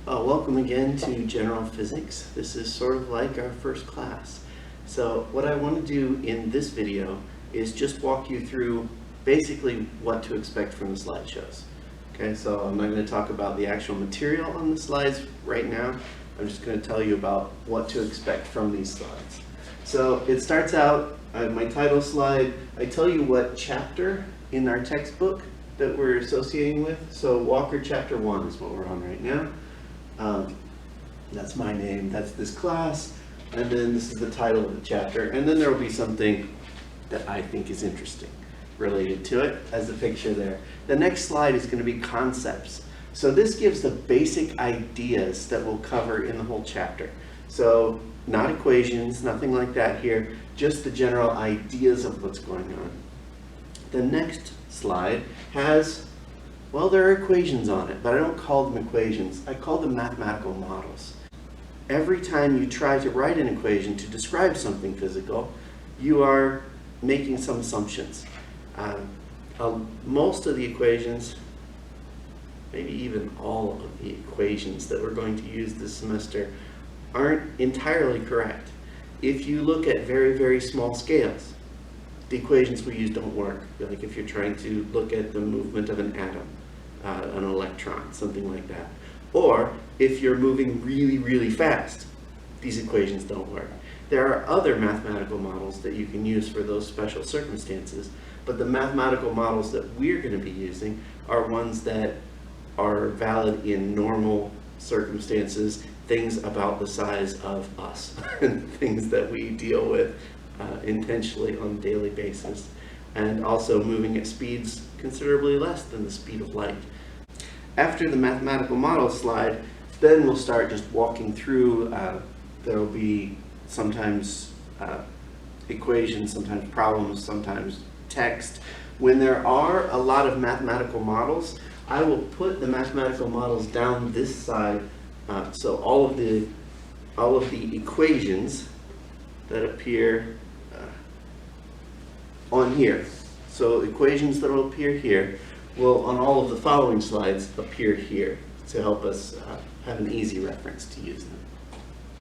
Welcome again to General Physics. This is sort of like our first class. So what I want to do in this video is just walk you through basically what to expect from the slideshows. Okay, so I'm not going to talk about the actual material on the slides right now. I'm just going to tell you about what to expect from these slides. So it starts out, my title slide, I tell you what chapter in our textbook that we're associating with. So Walker Chapter 1 is what we're on right now. That's my name, that's this class, and then this is the title of the chapter, and then there will be something that I think is interesting related to it, as the picture there. The next slide is going to be concepts. So this gives the basic ideas that we'll cover in the whole chapter. So not equations, nothing like that here, just the general ideas of what's going on. The next slide has, well, there are equations on it, but I don't call them equations. I call them mathematical models. Every time you try to write an equation to describe something physical, you are making some assumptions. Most of the equations, maybe even all of the equations that we're going to use this semester, aren't entirely correct. If you look at very, very small scales, the equations we use don't work. Like if you're trying to look at the movement of an atom, an electron, something like that. Or if you're moving really, really fast, these equations don't work. There are other mathematical models that you can use for those special circumstances, but the mathematical models that we're going to be using are ones that are valid in normal circumstances, things about the size of us, and things that we deal with intentionally on a daily basis, and also moving at speeds considerably less than the speed of light. After the mathematical model slide, then we'll start just walking through. There will be sometimes equations, sometimes problems, sometimes text. When there are a lot of mathematical models, I will put the mathematical models down this side, so all of the equations that appear on here. So equations that will appear here will, on all of the following slides, appear here to help us have an easy reference to use them.